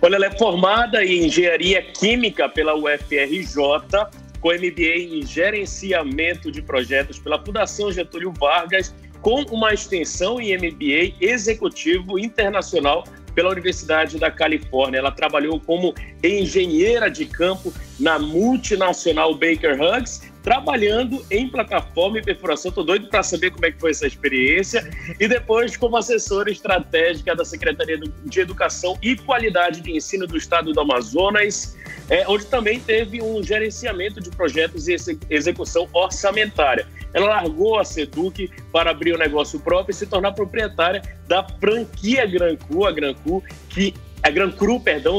Olha, ela é formada em Engenharia Química pela UFRJ, com MBA em Gerenciamento de Projetos pela Fundação Getúlio Vargas, com uma extensão em MBA Executivo Internacional pela Universidade da Califórnia. Ela trabalhou como engenheira de campo na multinacional Baker Hughes, trabalhando em plataforma e perfuração. Estou doido para saber como é que foi essa experiência. E depois como assessora estratégica da Secretaria de Educação e Qualidade de Ensino do Estado do Amazonas, onde também teve um gerenciamento de projetos e execução orçamentária. Ela largou a Seduc para abrir um negócio próprio e se tornar proprietária da franquia Gran Cru,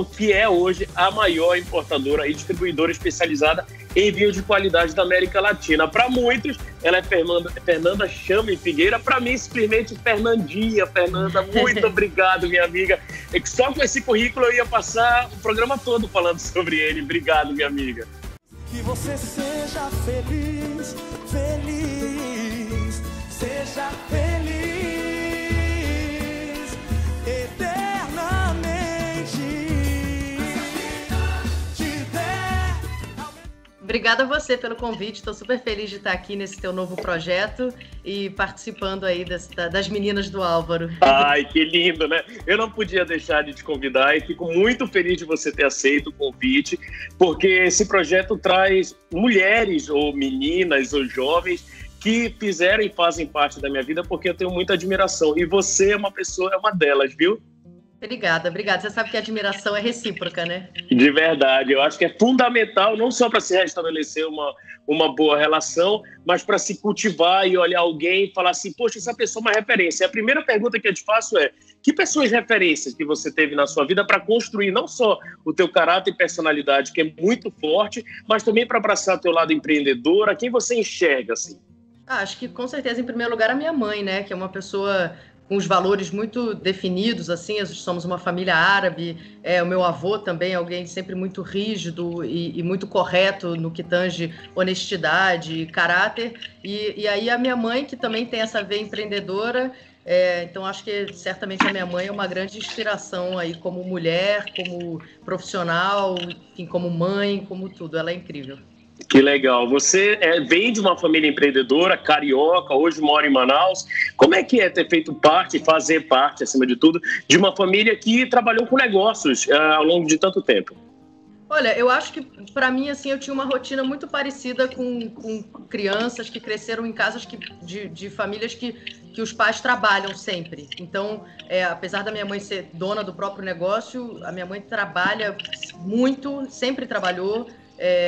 que é hoje a maior importadora e distribuidora especializada em vinho de qualidade da América Latina. Para muitos, ela é Fernanda Chame Figueira. Para mim, simplesmente Fernandinha. Fernanda, muito obrigado, minha amiga. É que só com esse currículo eu ia passar o programa todo falando sobre ele. Obrigado, minha amiga. Que você seja feliz, feliz, seja feliz eternamente. Obrigada a você pelo convite, estou super feliz de estar aqui nesse teu novo projeto e participando aí das meninas do Álvaro. Ai, que lindo, né? Eu não podia deixar de te convidar e fico muito feliz de você ter aceito o convite, porque esse projeto traz mulheres ou meninas ou jovens que fizeram e fazem parte da minha vida, porque eu tenho muita admiração. E você é uma delas, viu? Obrigada. Você sabe que a admiração é recíproca, né? De verdade, eu acho que é fundamental, não só para se restabelecer uma boa relação, mas para se cultivar e olhar alguém e falar assim, poxa, essa pessoa é uma referência. A primeira pergunta que eu te faço é, que pessoas referências que você teve na sua vida para construir não só o teu caráter e personalidade, que é muito forte, mas também para abraçar o teu lado empreendedor, a quem você enxerga, assim? Acho que, com certeza, em primeiro lugar, a minha mãe, né? Que é uma pessoa com os valores muito definidos, assim, somos uma família árabe, o meu avô também é alguém sempre muito rígido e muito correto no que tange honestidade, caráter, e aí a minha mãe, que também tem essa veia empreendedora, então acho que certamente a minha mãe é uma grande inspiração aí como mulher, como profissional, enfim, como mãe, como tudo, ela é incrível. Que legal. Você vem de uma família empreendedora, carioca, hoje mora em Manaus. Como é que é ter feito parte, fazer parte, acima de tudo, de uma família que trabalhou com negócios ao longo de tanto tempo? Olha, eu acho que, para mim, assim, eu tinha uma rotina muito parecida com crianças que cresceram em casas de famílias que os pais trabalham sempre. Então, apesar da minha mãe ser dona do próprio negócio, a minha mãe trabalha muito, sempre trabalhou.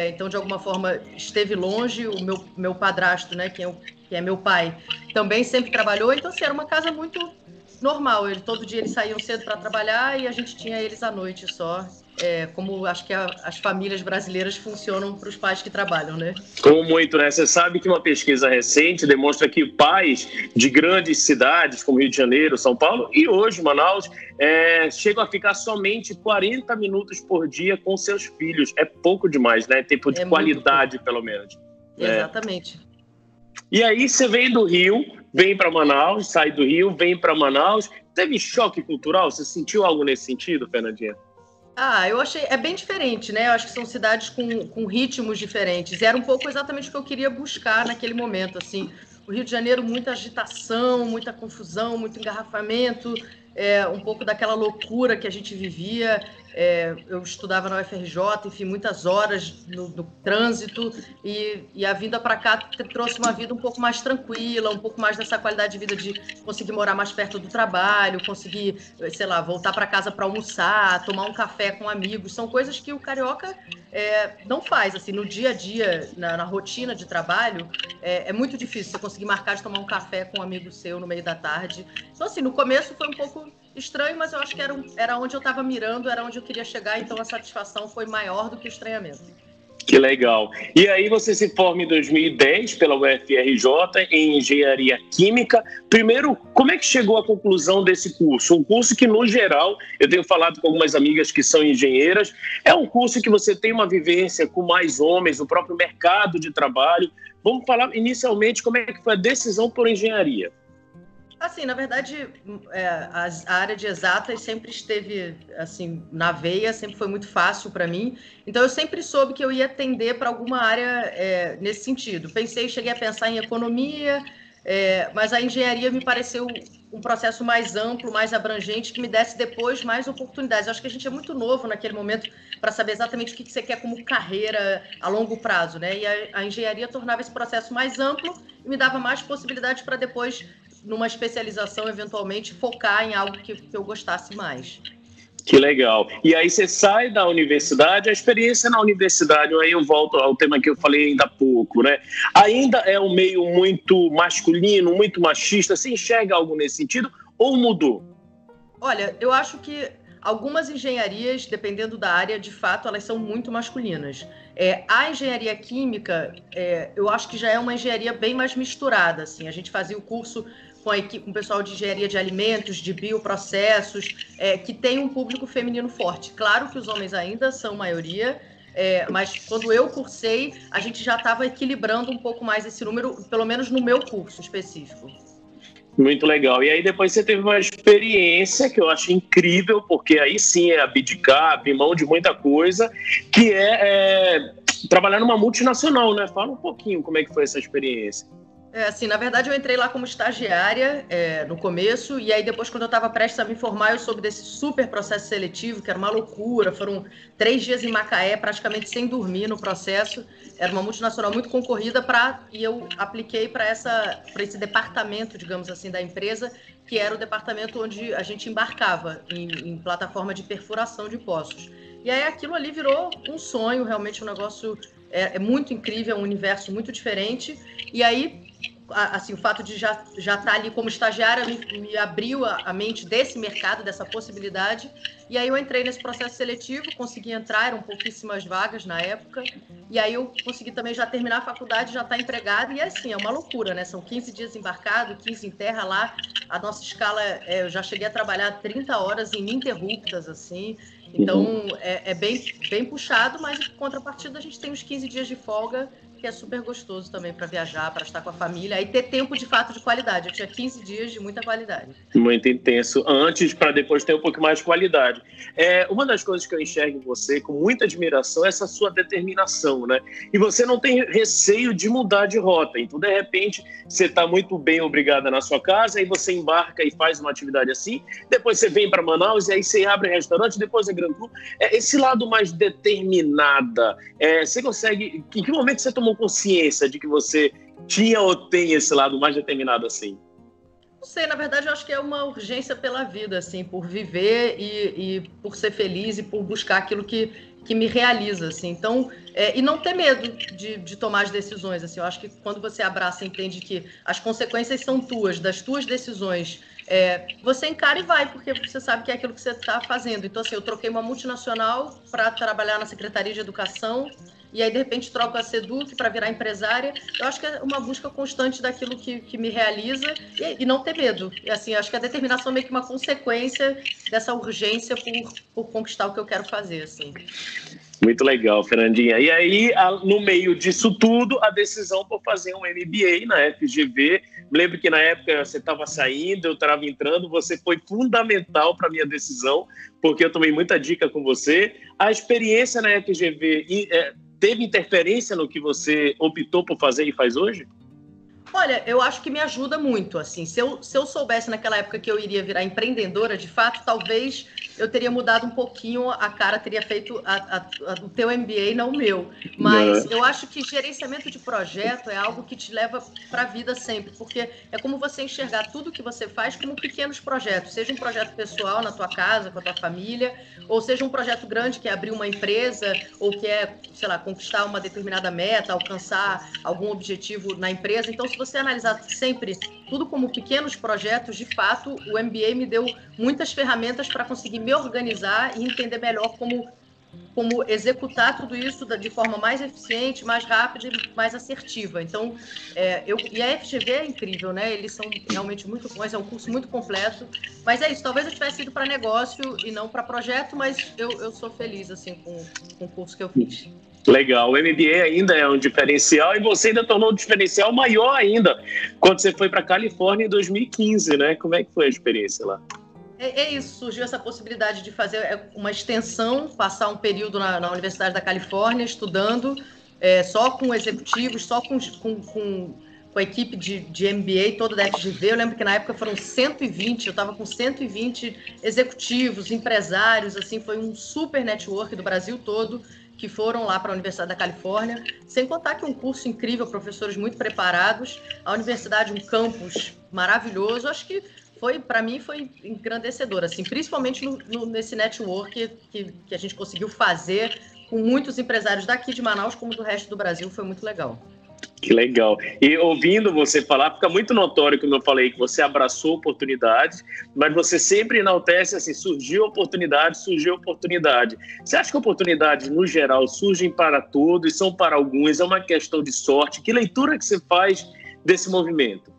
Então, de alguma forma, esteve longe. O meu padrasto, né, que é meu pai, também sempre trabalhou. Então, assim, era uma casa muito normal. Todo dia eles saíam cedo para trabalhar e a gente tinha eles à noite só. Como acho que as famílias brasileiras funcionam para os pais que trabalham, né? Como muito, né? Você sabe que uma pesquisa recente demonstra que pais de grandes cidades, como Rio de Janeiro, São Paulo e hoje Manaus, chegam a ficar somente 40 minutos por dia com seus filhos. É pouco demais, né? Tempo de qualidade, pelo menos. Exatamente. E aí você vem do Rio, vem para Manaus, sai do Rio, vem para Manaus. Teve choque cultural? Você sentiu algo nesse sentido, Fernandinha? Eu achei, bem diferente, né? Eu acho que são cidades com ritmos diferentes. E era um pouco exatamente o que eu queria buscar naquele momento, assim. O Rio de Janeiro, muita agitação, muita confusão, muito engarrafamento, um pouco daquela loucura que a gente vivia. Eu estudava na UFRJ, enfim, muitas horas no trânsito, e a vinda para cá trouxe uma vida um pouco mais tranquila, um pouco mais dessa qualidade de vida de conseguir morar mais perto do trabalho, conseguir, sei lá, voltar para casa para almoçar, tomar um café com amigos. São coisas que o carioca não faz, assim, no dia a dia, na rotina de trabalho, é muito difícil você conseguir marcar de tomar um café com um amigo seu no meio da tarde. Então, assim, no começo foi um pouco estranho, mas eu acho que era onde eu estava mirando, era onde eu queria chegar, então a satisfação foi maior do que o estranhamento. Que legal. E aí você se forma em 2010 pela UFRJ em Engenharia Química. Primeiro, como é que chegou à conclusão desse curso? Um curso que, no geral, eu tenho falado com algumas amigas que são engenheiras, é um curso que você tem uma vivência com mais homens, o próprio mercado de trabalho. Vamos falar inicialmente como é que foi a decisão por engenharia. Assim, na verdade, a área de exatas sempre esteve assim na veia, sempre foi muito fácil para mim. Então, eu sempre soube que eu ia tender para alguma área nesse sentido. Cheguei a pensar em economia, mas a engenharia me pareceu um processo mais amplo, mais abrangente, que me desse depois mais oportunidades. Eu acho que a gente é muito novo naquele momento para saber exatamente o que você quer como carreira a longo prazo, né? E a engenharia tornava esse processo mais amplo e me dava mais possibilidades para depois, numa especialização, eventualmente, focar em algo que eu gostasse mais. Que legal. E aí você sai da universidade, a experiência na universidade, aí eu volto ao tema que eu falei ainda há pouco, né? Ainda é um meio muito masculino, muito machista, você enxerga algo nesse sentido ou mudou? Olha, eu acho que algumas engenharias, dependendo da área, de fato, elas são muito masculinas. A engenharia química, eu acho que já é uma engenharia bem mais misturada, assim. A gente fazia o curso com o pessoal de engenharia de alimentos, de bioprocessos, que tem um público feminino forte. Claro que os homens ainda são maioria, mas quando eu cursei, a gente já estava equilibrando um pouco mais esse número, pelo menos no meu curso específico. Muito legal. E aí depois você teve uma experiência que eu acho incrível, porque aí sim é abdicar, abrir mão de muita coisa, que é trabalhar numa multinacional, né? Fala um pouquinho como é que foi essa experiência. Assim, na verdade, eu entrei lá como estagiária no começo, e aí depois, quando eu estava prestes a me formar, eu soube desse super processo seletivo, que era uma loucura. Foram 3 dias em Macaé, praticamente sem dormir no processo. Era uma multinacional muito concorrida, e eu apliquei para esse departamento, digamos assim, da empresa, que era o departamento onde a gente embarcava em plataforma de perfuração de poços. E aí aquilo ali virou um sonho, realmente um negócio muito incrível, um universo muito diferente. E aí, assim, o fato de já estar ali como estagiária me abriu a mente desse mercado, dessa possibilidade. E aí eu entrei nesse processo seletivo, consegui entrar, eram pouquíssimas vagas na época. E aí eu consegui também já terminar a faculdade, já estar empregada. E assim, é uma loucura, né? São 15 dias embarcado, 15 em terra lá. A nossa escala, eu já cheguei a trabalhar 30 horas ininterruptas, assim. Então, é bem puxado, mas em contrapartida a gente tem uns 15 dias de folga, que é super gostoso também para viajar, para estar com a família e ter tempo de fato de qualidade. Eu tinha 15 dias de muita qualidade. Muito intenso, antes para depois ter um pouco mais de qualidade. Uma das coisas que eu enxergo em você com muita admiração é essa sua determinação, né? E você não tem receio de mudar de rota. Então, de repente, você está muito bem obrigada na sua casa, aí você embarca e faz uma atividade assim, depois você vem para Manaus e aí você abre restaurante, depois é Gran Cru. Esse lado mais determinada, você consegue... Em que momento você tomou consciência de que você tinha ou tem esse lado mais determinado assim? Não sei, na verdade eu acho que é uma urgência pela vida, assim, por viver e por ser feliz e por buscar aquilo que me realiza, assim. Então, e não ter medo de tomar as decisões, assim. Eu acho que quando você abraça e entende que as consequências são das tuas decisões, você encara e vai, porque você sabe que é aquilo que você está fazendo. Então, assim, eu troquei uma multinacional para trabalhar na Secretaria de Educação, e aí, de repente, troco a Seduc para virar empresária. Eu acho que é uma busca constante daquilo que me realiza e não ter medo. E, assim, acho que a determinação é meio que uma consequência dessa urgência por conquistar o que eu quero fazer, assim. Muito legal, Fernandinha. E aí, no meio disso tudo, a decisão por fazer um MBA na FGV. Lembro que na época você estava saindo, eu estava entrando, você foi fundamental para a minha decisão, porque eu tomei muita dica com você. A experiência na FGV teve interferência no que você optou por fazer e faz hoje? Olha, eu acho que me ajuda muito, assim. Se eu soubesse naquela época que eu iria virar empreendedora, de fato, talvez eu teria mudado um pouquinho a cara, teria feito o teu MBA, não o meu. Mas eu acho que gerenciamento de projeto é algo que te leva para a vida sempre, porque é como você enxergar tudo que você faz como pequenos projetos, seja um projeto pessoal na tua casa, com a tua família, ou seja um projeto grande que é abrir uma empresa, ou que é, sei lá, conquistar uma determinada meta, alcançar algum objetivo na empresa. Então, se você analisar sempre tudo como pequenos projetos, de fato, o MBA me deu muitas ferramentas para conseguir me organizar e entender melhor como executar tudo isso de forma mais eficiente, mais rápida e mais assertiva. Então, e a FGV é incrível, né? Eles são realmente muito bons, é um curso muito completo. Mas é isso, talvez eu tivesse ido para negócio e não para projeto, mas eu sou feliz assim, com o curso que eu fiz. Legal, o MBA ainda é um diferencial e você ainda tornou um diferencial maior ainda quando você foi para a Califórnia em 2015, né? Como é que foi a experiência lá? É isso, surgiu essa possibilidade de fazer uma extensão, passar um período na Universidade da Califórnia estudando, só com executivos, só com a equipe de MBA toda da FGV. Eu lembro que na época foram 120, eu estava com 120 executivos, empresários, assim, foi um super network do Brasil todo que foram lá para a Universidade da Califórnia, sem contar que um curso incrível, professores muito preparados, a universidade, um campus maravilhoso. Acho que para mim foi engrandecedor, assim, principalmente nesse network que a gente conseguiu fazer com muitos empresários daqui de Manaus, como do resto do Brasil, foi muito legal. Que legal. E ouvindo você falar, fica muito notório, como eu falei, que você abraçou oportunidades, mas você sempre enaltece assim, surgiu oportunidade. Você acha que oportunidades, no geral, surgem para todos, são para alguns, é uma questão de sorte? Que leitura que você faz desse movimento?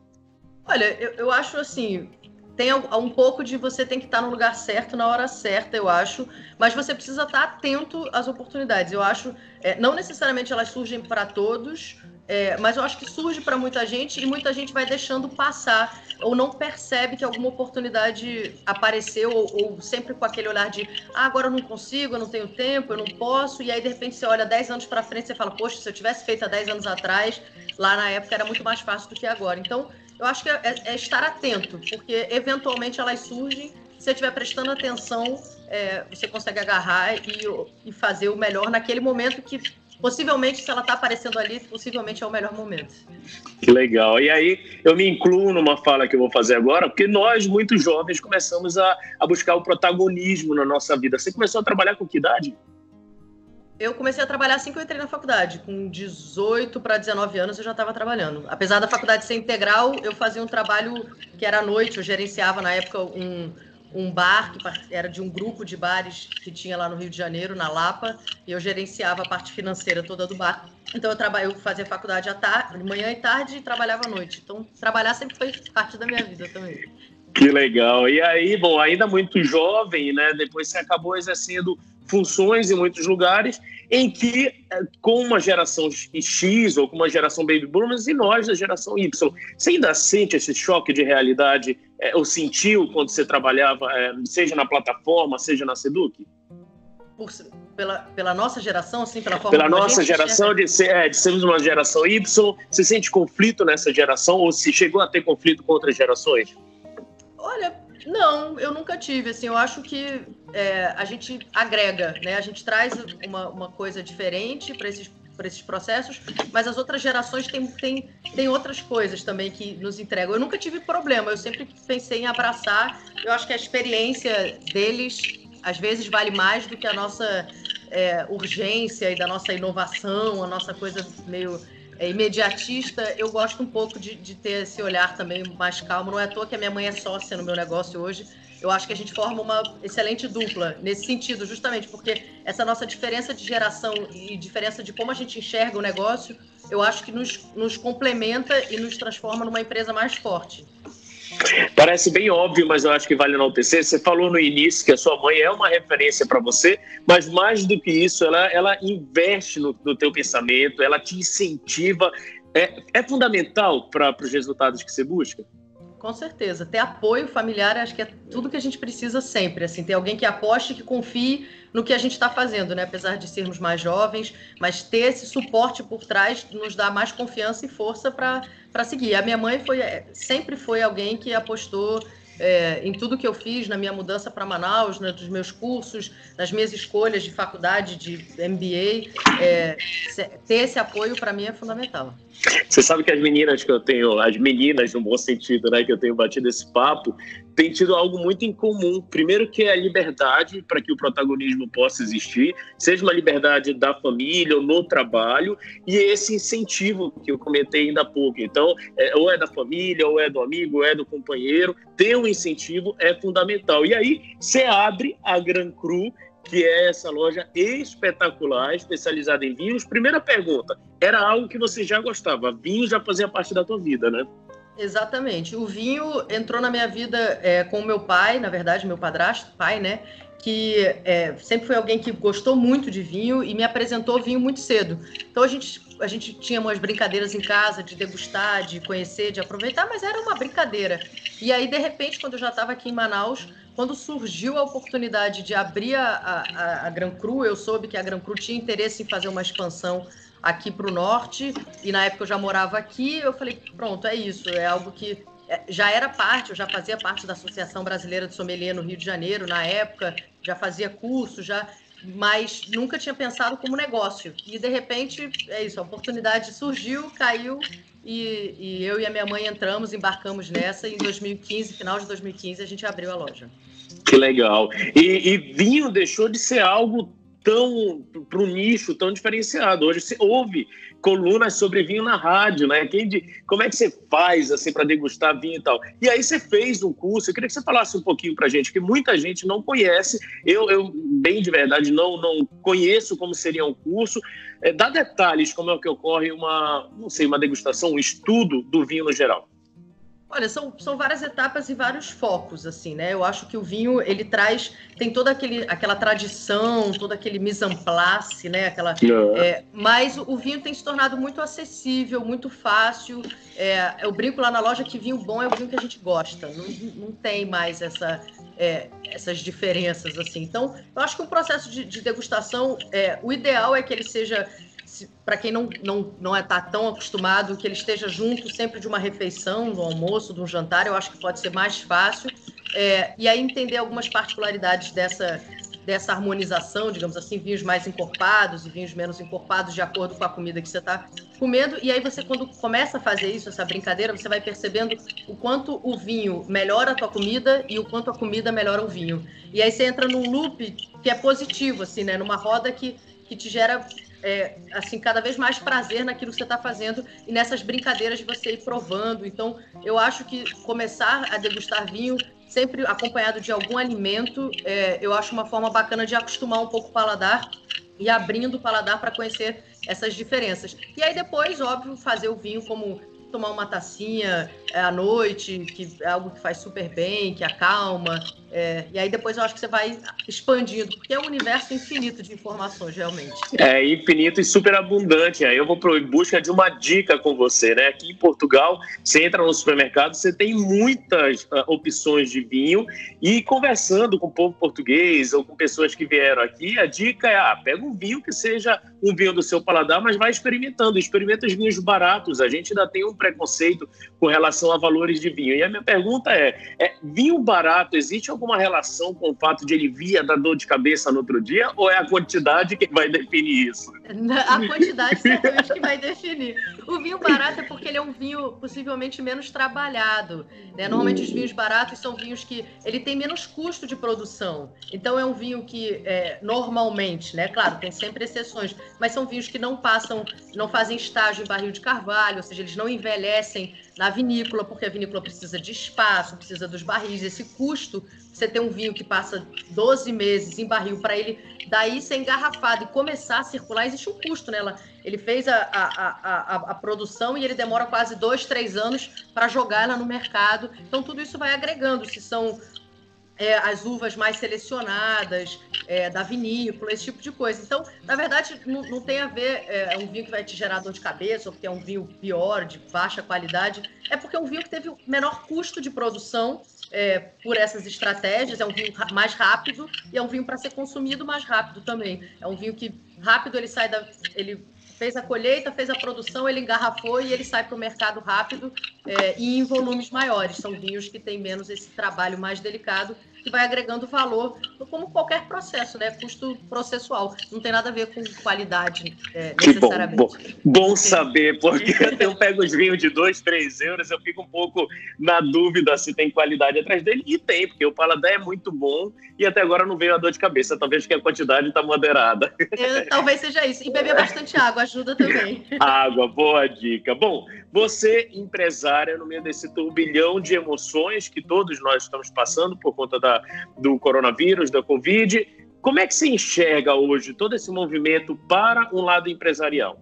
Olha, eu acho assim, tem um pouco de você tem que estar no lugar certo, na hora certa, eu acho, mas você precisa estar atento às oportunidades. Eu acho, não necessariamente elas surgem para todos, mas eu acho que surge para muita gente e muita gente vai deixando passar ou não percebe que alguma oportunidade apareceu ou sempre com aquele olhar de agora eu não consigo, eu não tenho tempo, eu não posso, e aí de repente você olha 10 anos para frente e você fala, poxa, se eu tivesse feito há 10 anos atrás, lá na época era muito mais fácil do que agora. Então, eu acho que é estar atento, porque eventualmente elas surgem, se você estiver prestando atenção, você consegue agarrar e fazer o melhor naquele momento que possivelmente, se ela está aparecendo ali, possivelmente é o melhor momento. Que legal. E aí, eu me incluo numa fala que eu vou fazer agora, porque nós, muito jovens, começamos a buscar o protagonismo na nossa vida. Você começou a trabalhar com que idade? Eu comecei a trabalhar assim que eu entrei na faculdade. Com 18 para 19 anos eu já estava trabalhando. Apesar da faculdade ser integral, eu fazia um trabalho que era à noite. Eu gerenciava, na época, um bar, que era de um grupo de bares que tinha lá no Rio de Janeiro, na Lapa, e eu gerenciava a parte financeira toda do bar. Então, eu fazia faculdade à tarde, de manhã e tarde, e trabalhava à noite. Então, trabalhar sempre foi parte da minha vida também. Que legal. E aí, bom, ainda muito jovem, né? Depois você acabou exercendo funções em muitos lugares em que, com uma geração X ou com uma geração Baby Boomers e nós da geração Y, você ainda sente esse choque de realidade, ou sentiu quando você trabalhava, seja na plataforma, seja na Seduc? Pela nossa geração, assim, pela forma pela nossa geração, de sermos uma geração Y, você sente conflito nessa geração ou se chegou a ter conflito com outras gerações? Olha, não, eu nunca tive, assim, eu acho que a gente agrega, né, a gente traz uma coisa diferente para esses processos, mas as outras gerações têm outras coisas também que nos entregam. Eu nunca tive problema, eu sempre pensei em abraçar, eu acho que a experiência deles, às vezes, vale mais do que a nossa urgência e da nossa inovação, a nossa coisa meio imediatista. Eu gosto um pouco de ter esse olhar também mais calmo. Não é à toa que a minha mãe é sócia no meu negócio hoje. Eu acho que a gente forma uma excelente dupla nesse sentido, justamente porque essa nossa diferença de geração e diferença de como a gente enxerga o negócio, eu acho que nos complementa e nos transforma numa empresa mais forte. Parece bem óbvio, mas eu acho que vale enaltecer. Você falou no início que a sua mãe é uma referência para você, mas mais do que isso, ela investe no teu pensamento, ela te incentiva. É fundamental para os resultados que você busca? Com certeza. Ter apoio familiar, acho que é tudo que a gente precisa sempre. Assim, ter alguém que aposte, que confie no que a gente está fazendo, né? Apesar de sermos mais jovens, mas ter esse suporte por trás nos dá mais confiança e força para seguir. A minha mãe sempre foi alguém que apostou em tudo que eu fiz, na minha mudança para Manaus, nos meus cursos, nas minhas escolhas de faculdade, de MBA. Ter esse apoio, para mim, é fundamental. Você sabe que as meninas que eu tenho, as meninas no bom sentido, né, que eu tenho batido esse papo, têm tido algo muito em comum. Primeiro que é a liberdade para que o protagonismo possa existir, seja uma liberdade da família ou no trabalho, e esse incentivo que eu comentei ainda há pouco. Então, ou é da família, ou é do amigo, ou é do companheiro, ter um incentivo é fundamental. E aí, você abre a Gran Cru, que é essa loja espetacular, especializada em vinhos. Primeira pergunta, era algo que você já gostava? Vinho já fazia parte da tua vida, né? Exatamente. O vinho entrou na minha vida com o meu pai, na verdade, meu padrasto, pai, né? que sempre foi alguém que gostou muito de vinho e me apresentou vinho muito cedo. Então a gente tinha umas brincadeiras em casa de degustar, de conhecer, de aproveitar, mas era uma brincadeira. E aí, de repente, quando eu já estava aqui em Manaus, quando surgiu a oportunidade de abrir a Gran Cru, eu soube que a Gran Cru tinha interesse em fazer uma expansão aqui para o norte, e na época eu já morava aqui, eu falei, pronto, é isso, é algo que já era parte, eu já fazia parte da Associação Brasileira de Sommelier no Rio de Janeiro, na época, já fazia curso, mas nunca tinha pensado como negócio. E, de repente, é isso, a oportunidade surgiu, caiu, e eu e a minha mãe embarcamos nessa, e em 2015, final de 2015, a gente abriu a loja. Que legal. E vinho deixou de ser algo tão para um nicho tão diferenciado. Hoje se ouve colunas sobre vinho na rádio, né? Como é que você faz assim para degustar vinho e tal? E aí você fez um curso. Eu queria que você falasse um pouquinho para a gente, que muita gente não conhece. Eu bem de verdade não conheço como seria um curso. Dá detalhes como é que ocorre uma degustação, um estudo do vinho no geral. Olha, são várias etapas e vários focos, assim, né? Eu acho que o vinho, ele tem toda aquela tradição, todo aquele mise en place, né? Mas o vinho tem se tornado muito acessível, muito fácil. Eu brinco lá na loja que vinho bom é o vinho que a gente gosta. Não tem mais essas diferenças, assim. Então, eu acho que o processo de degustação, o ideal é que ele seja... Para quem não está tão acostumado, que ele esteja junto sempre de uma refeição, do almoço, de um jantar, eu acho que pode ser mais fácil. E aí entender algumas particularidades dessa harmonização, digamos assim, vinhos mais encorpados e vinhos menos encorpados de acordo com a comida que você está comendo. E aí você, quando começa a fazer isso, essa brincadeira, você vai percebendo o quanto o vinho melhora a tua comida e o quanto a comida melhora o vinho. E aí você entra num loop que é positivo, assim, né? Numa roda que te gera... assim, cada vez mais prazer naquilo que você está fazendo e nessas brincadeiras de você ir provando. Então, eu acho que começar a degustar vinho sempre acompanhado de algum alimento, eu acho uma forma bacana de acostumar um pouco o paladar e abrindo o paladar para conhecer essas diferenças. E aí depois, óbvio, fazer o vinho como tomar uma tacinha à noite, que é algo que faz super bem, que acalma. E aí depois eu acho que você vai expandindo, porque é um universo infinito de informações, realmente. É infinito e super abundante. Aí eu vou em busca de uma dica com você, né? Aqui em Portugal, você entra no supermercado, você tem muitas opções de vinho, e conversando com o povo português ou com pessoas que vieram aqui, a dica é, pega um vinho que seja um vinho do seu paladar, mas vai experimentando. Experimenta os vinhos baratos. A gente ainda tem um preconceito com relação a valores de vinho. E a minha pergunta vinho barato, existe alguma relação com o fato de ele vir dar dor de cabeça no outro dia, ou é a quantidade que vai definir isso? A quantidade certamente que vai definir. O vinho barato é porque ele é um vinho possivelmente menos trabalhado, né? Normalmente os vinhos baratos são vinhos que ele tem menos custo de produção. Então é um vinho que normalmente, né? Claro, tem sempre exceções, mas são vinhos que não fazem estágio em barril de carvalho, ou seja, eles não envelhecem na vinícola, porque a vinícola precisa de espaço, precisa dos barris. Esse custo, você ter um vinho que passa 12 meses em barril para ele daí ser engarrafado e começar a circular, existe um custo nela. Ele fez a produção e ele demora quase 2, 3 anos para jogar ela no mercado. Então tudo isso vai agregando, se são as uvas mais selecionadas da vinícola, esse tipo de coisa. Então, na verdade, não tem a ver um vinho que vai te gerar dor de cabeça ou porque é um vinho pior, de baixa qualidade. É porque é um vinho que teve o menor custo de produção por essas estratégias. É um vinho mais rápido e é um vinho para ser consumido mais rápido também. É um vinho que rápido ele fez a colheita, fez a produção, ele engarrafou e ele sai para o mercado rápido e em volumes maiores. São vinhos que têm menos esse trabalho mais delicado, que vai agregando valor, como qualquer processo, né? Custo processual. Não tem nada a ver com qualidade, necessariamente. Bom saber, porque eu pego os vinhos de 2, 3 euros, eu fico um pouco na dúvida se tem qualidade atrás dele. E tem, porque o paladar é muito bom e até agora não veio a dor de cabeça. Talvez que a quantidade está moderada. Talvez seja isso. E beber bastante água ajuda também. Água, boa dica. Bom, você, empresária, no meio desse turbilhão de emoções que todos nós estamos passando por conta do coronavírus, da Covid, como é que você enxerga hoje todo esse movimento para um lado empresarial?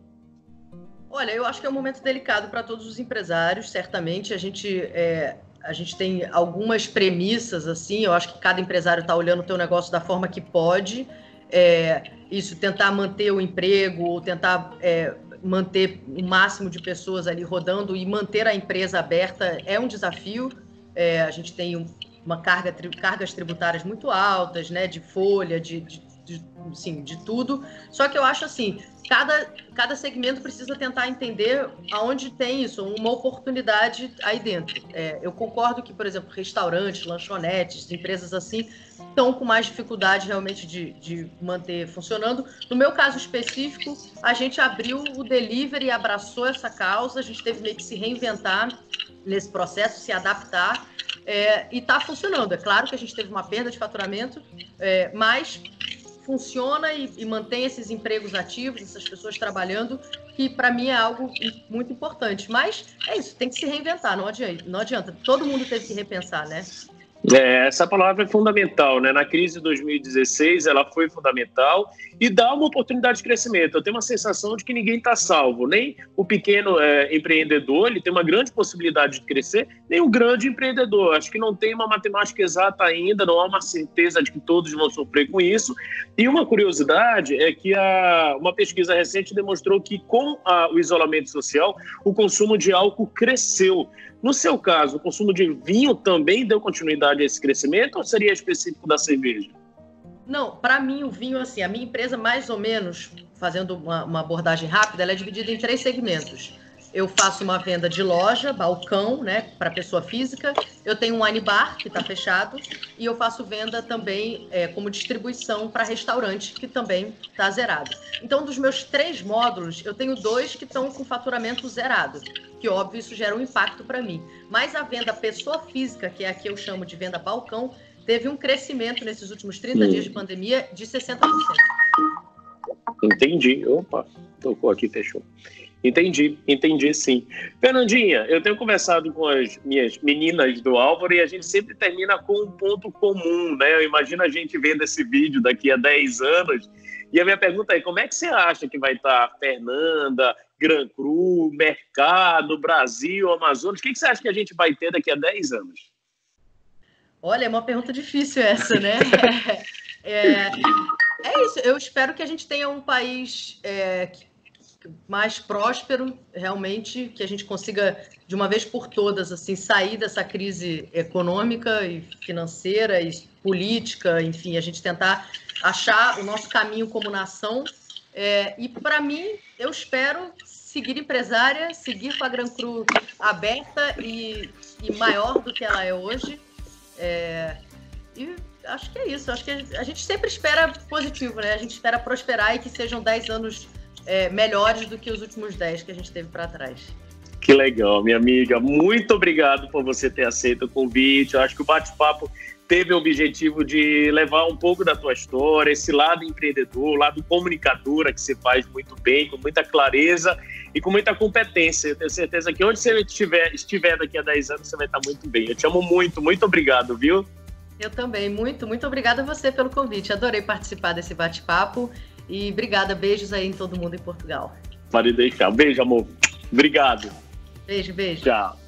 Olha, eu acho que é um momento delicado para todos os empresários, certamente. A gente a gente tem algumas premissas, assim, eu acho que cada empresário está olhando o teu negócio da forma que pode, isso, tentar manter o emprego, ou tentar manter o máximo de pessoas ali rodando e manter a empresa aberta é um desafio. A gente tem cargas tributárias muito altas, né, de folha, de tudo. Só que eu acho assim, cada segmento precisa tentar entender aonde tem isso, uma oportunidade aí dentro. Eu concordo que, por exemplo, restaurantes, lanchonetes, empresas assim, estão com mais dificuldade realmente de manter funcionando. No meu caso específico, a gente abriu o delivery e abraçou essa causa, a gente teve meio que se reinventar nesse processo, se adaptar, e está funcionando. É claro que a gente teve uma perda de faturamento, mas funciona e mantém esses empregos ativos, essas pessoas trabalhando, que para mim é algo muito importante. Mas é isso, tem que se reinventar, não adianta. Todo mundo teve que repensar, né? Essa palavra é fundamental, né? Na crise de 2016, ela foi fundamental e dá uma oportunidade de crescimento. Eu tenho uma sensação de que ninguém está salvo, nem o pequeno empreendedor, ele tem uma grande possibilidade de crescer, nem o grande empreendedor. Acho que não tem uma matemática exata ainda, não há uma certeza de que todos vão sofrer com isso. E uma curiosidade é que uma pesquisa recente demonstrou que com o isolamento social, o consumo de álcool cresceu. No seu caso, o consumo de vinho também deu continuidade a esse crescimento ou seria específico da cerveja? Não, para mim o vinho, assim, a minha empresa mais ou menos, fazendo uma abordagem rápida, ela é dividida em 3 segmentos. Eu faço uma venda de loja, balcão, né, para pessoa física. Eu tenho um wine bar, que está fechado. E eu faço venda também como distribuição para restaurante, que também está zerado. Então, dos meus 3 módulos, eu tenho 2 que estão com faturamento zerado. Que, óbvio, isso gera um impacto para mim. Mas a venda pessoa física, que é a que eu chamo de venda balcão, teve um crescimento nesses últimos 30 dias de pandemia de 60%. Entendi. Opa, tocou aqui, fechou. Entendi sim. Fernandinha, eu tenho conversado com as minhas meninas do Álvaro e a gente sempre termina com um ponto comum, né? Eu imagino a gente vendo esse vídeo daqui a 10 anos e a minha pergunta é, como é que você acha que vai estar Fernanda, Gran Cru, Mercado, Brasil, Amazonas? O que você acha que a gente vai ter daqui a 10 anos? Olha, é uma pergunta difícil essa, né? É isso, eu espero que a gente tenha um país mais próspero, realmente, que a gente consiga, de uma vez por todas, assim, sair dessa crise econômica e financeira e política, enfim, a gente tentar achar o nosso caminho como nação. E, para mim, eu espero seguir empresária, seguir com a Gran Cru aberta e maior do que ela é hoje. E acho que é isso. Acho que a gente sempre espera positivo, né? A gente espera prosperar e que sejam 10 anos melhores do que os últimos 10 que a gente teve para trás. Que legal, minha amiga. Muito obrigado por você ter aceito o convite. Eu acho que o bate-papo teve o objetivo de levar um pouco da tua história, esse lado empreendedor, lado comunicadora que você faz muito bem, com muita clareza e com muita competência. Eu tenho certeza que onde você estiver daqui a 10 anos, você vai estar muito bem. Eu te amo muito, muito obrigado, viu? Eu também, muito obrigada a você pelo convite. Adorei participar desse bate-papo e obrigada, beijos aí em todo mundo em Portugal. Pode deixar. Beijo, amor. Obrigado. Beijo. Tchau.